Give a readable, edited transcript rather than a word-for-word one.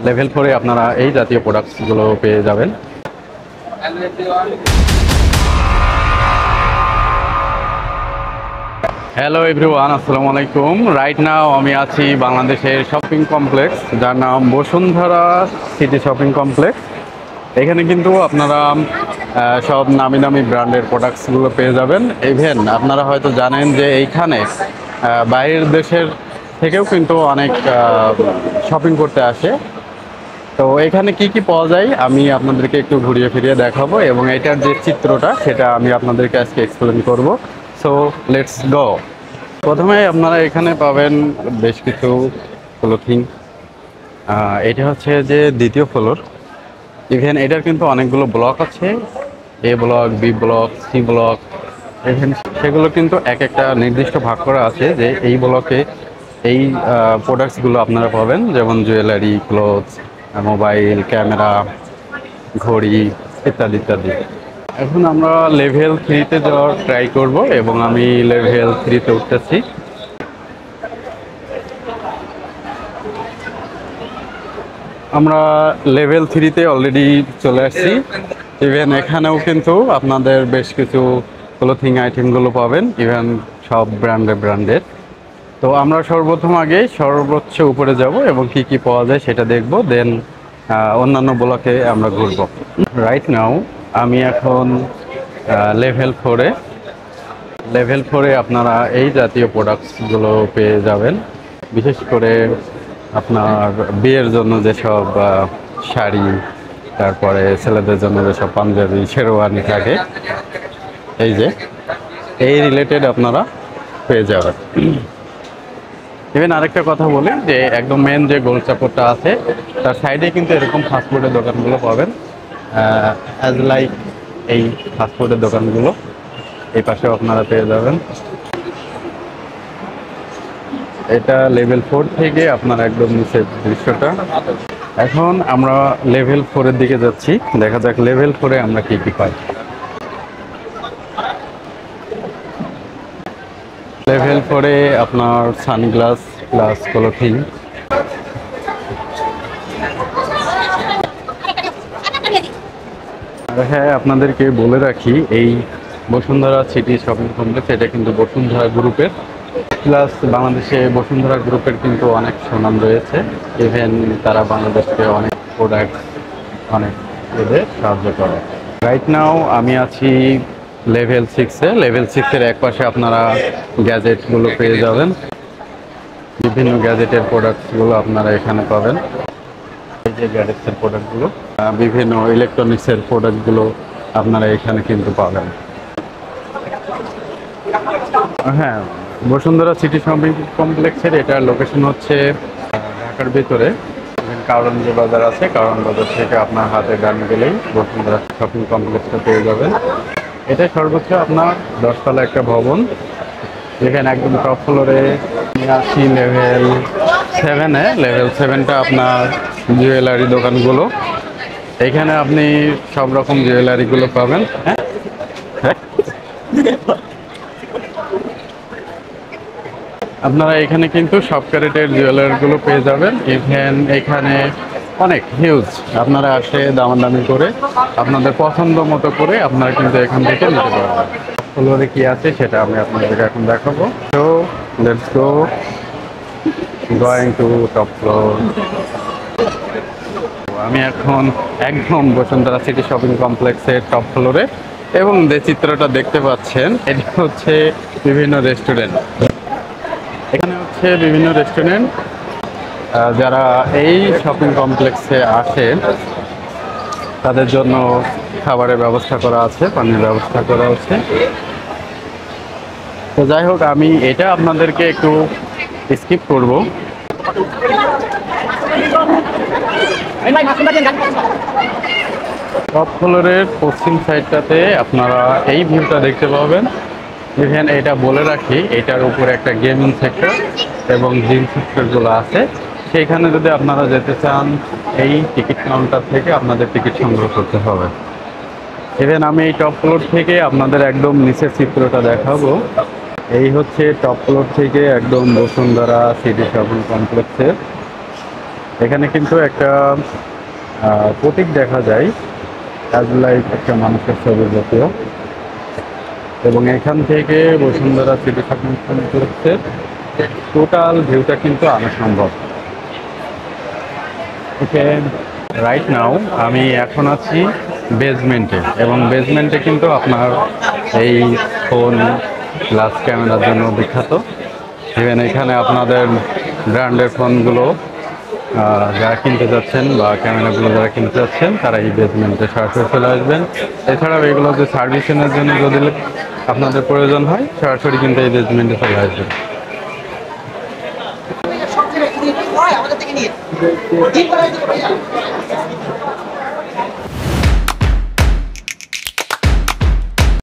Level 4-এ আপনারা এই জাতীয় প্রোডাক্টসগুলো পেয়ে যাবেন। হ্যালো এভরিওয়ান, আসসালামু আলাইকুম। রাইট নাও আমি আছি বাংলাদেশের শপিং কমপ্লেক্স, যার নাম বসুন্ধরা সিটি শপিং কমপ্লেক্স। এখানে কিন্তু আপনারা সব নামি দামি ব্র্যান্ডের প্রোডাক্টসগুলো পেয়ে যাবেন। ইভেন আপনারা হয়তো জানেন যে এইখানে বাইরের দেশের থেকেও কিন্তু অনেক শপিং করতে আসে। তো এখানে কি কি পাওয়া যায় আমি আপনাদেরকে একটু ঘুরিয়ে ফিরিয়ে দেখাবো, এবং এটার যে চিত্রটা সেটা আমি আপনাদেরকে আজকে এক্সপ্লেন করব। So let's go. প্রথমে আপনারা এখানে পাবেন বেশ কিছু ক্লোথিং। এটা হচ্ছে যে দ্বিতীয় ফ্লোর। ইভেন এটার কিন্তু অনেকগুলো ব্লক আছে, A block, B block, C block. Even সেগুলো কিন্তু এক একটা নির্দিষ্ট ভাগ করা আছে যে এই ব্লকে এই প্রোডাক্টসগুলো আপনারা পাবেন, যেমন জুয়েলারি, ক্লোথস, মোবাইল, ক্যামেরা, ঘড়ি ইত্যাদি ইত্যাদি। এখন আমরা লেভেল 3-তে যাওয়ার ট্রাই করব, এবং আমি লেভেল 3-তে উঠতেছি। আমরা লেভেল 3-তে অলরেডি চলে আসছি। ইভেন এখানেও কিন্তু আপনাদের বেশ কিছু ক্লোথিং আইটেমগুলো পাবেন, ইভেন সব ব্র্যান্ডের। তো আমরা সর্বপ্রথম আগে সর্বোচ্চ উপরে যাব এবং কি কি পাওয়া যায় সেটা দেখব, দেন অন্যান্য ব্লকে আমরা ঘুরব। রাইট নাও আমি এখন লেভেল 4-এ আপনারা এই জাতীয় প্রোডাক্টসগুলো পেয়ে যাবেন। বিশেষ করে আপনার বিয়ের জন্য যেসব শাড়ি, তারপরে ছেলেদের জন্য যেসব পাঞ্জাবি, শেরওয়ানি থাকে, এই যে এই রিলেটেড আপনারা পেয়ে যাবেন। ইভেন আরেকটা কথা বলি যে একদম মেন যে গোল চাপড়টা আছে তার সাইডে কিন্তু এরকম ফাস্টফুডের দোকানগুলো পাবেন, অ্যাজ লাইক এই ফাস্টফুডের দোকানগুলো এই পাশেও আপনারা পেয়ে যাবেন। এটা লেভেল 4 থেকে আপনার একদম নিচের দৃশ্যটা। এখন আমরা লেভেল 4-এর দিকে যাচ্ছি, দেখা যাক লেভেল 4-এ আমরা কি কি পাই। লেভেল 4-এ আপনার সানগ্লাস প্লাস ক্লোথিং। আর হ্যাঁ, আপনাদেরকে বলে রাখি এই বসুন্ধরা সিটি শপিং কমপ্লেক্স এটা কিন্তু বসুন্ধরা গ্রুপের, প্লাস বাংলাদেশে বসুন্ধরা গ্রুপের কিন্তু অনেক সুনাম রয়েছে। ইভেন তারা বাংলাদেশকে অনেক প্রোডাক্ট অনেক এদের সাহায্য করে। রাইট নাও আমি আছি লেভেল 6-এ। লেভেল 6-এর এক পাশে আপনারা গ্যাজেটগুলো পেয়ে যাবেন। বিভিন্ন গ্যাজেটের প্রোডাক্টগুলো আপনারা এখানে পাবেন। এই যে গ্যাজেটসের প্রোডাক্টগুলো, বিভিন্ন ইলেকট্রনিক্সের প্রোডাক্টগুলো আপনারা এখানে কিন্তু পাবেন। হ্যাঁ, বসুন্ধরা সিটি শপিং কমপ্লেক্সের এটার লোকেশন হচ্ছে ঢাকার ভিতরে। কারণ যে বাজার আছে, কারণ বাজার থেকে আপনার হাতে ডান গেলেই বসুন্ধরা শপিং কমপ্লেক্সটা পেয়ে যাবেন। এটা সর্বোচ্চ আপনার 10তলা একটা ভবন, যেখানে একদম টপ ফ্লোরে আসি লেভেল 7-এ। লেভেল 7টা আপনার জুয়েলারি দোকানগুলো। এখানে আপনি সব রকম জুয়েলারিগুলো পাবেন। হ্যাঁ, আপনারা এখানে কিন্তু সব ক্যারেটের জুয়েলারিগুলো পেয়ে যাবেন। ইভেন এখানে অনেক হিউজ, আপনারা আসে দামাদামি করে আপনাদের পছন্দ মতো করে আপনারা কিন্তু এখান থেকে নিতে পারবেন। ফ্লোরে কি আছে সেটা আমি আপনাদেরকে এখন দেখাবো। তো let's go, going to top floor. আমি এখন একদম বসুন্ধরা সিটি শপিং কমপ্লেক্সের টপ ফ্লোরে, এবং যে চিত্রটা দেখতে পাচ্ছেন এটা হচ্ছে বিভিন্ন রেস্টুরেন্ট। এখানে হচ্ছে বিভিন্ন রেস্টুরেন্ট, যারা এই শপিং কমপ্লেক্সে আসে তাদের জন্য খাবারের ব্যবস্থা করা আছে, পানির ব্যবস্থা করা আছে। তো যাই হোক, আমি এটা আপনাদেরকে একটু স্কিপ করব। টপ ফ্লোরের পশ্চিম সাইডটাতে আপনারা এই ভিউটা দেখতে পাবেন। ইভেন এটা বলে রাখি, এটার উপরে একটা গেমিং সেক্টর এবং জিম সেক্টরগুলো আছে। সেইখানে যদি আপনারা যেতে চান এই টিকিট কাউন্টার থেকে আপনাদের টিকিট সংগ্রহ করতে হবে। ইভেন আমি এই টপ ফ্লোর থেকে আপনাদের একদম নিচের চিত্রটা দেখাবো। এই হচ্ছে টপ ফ্লোর থেকে একদম বসুন্ধরা সিটি শপিং কমপ্লেক্সের এখানে কিন্তু একটা প্রতীক দেখা যায়, অ্যাজ লাইক একটা মানুষের ছবি জাতীয়। এবং এখান থেকে বসুন্ধরা সিটি শপিং কমপ্লেক্সের টোটাল ভিউটা কিন্তু আনা সম্ভব। ওকে, রাইট নাও আমি এখন আছি বেসমেন্টে, এবং বেসমেন্টে কিন্তু আপনার এই ফোন গ্লাস ক্যামেরার জন্য বিখ্যাত। ইভেন এখানে আপনাদের ব্র্যান্ডের ফোনগুলো যারা কিনতে যাচ্ছেন বা ক্যামেরাগুলো যারা কিনতে যাচ্ছেন তারা এই বেসমেন্টে সরাসরি চলে আসবেন। এছাড়াও এগুলো যে সার্ভিসিংয়ের জন্য যদি আপনাদের প্রয়োজন হয় সরাসরি কিন্তু এই বেসমেন্টে চলে আসবেন।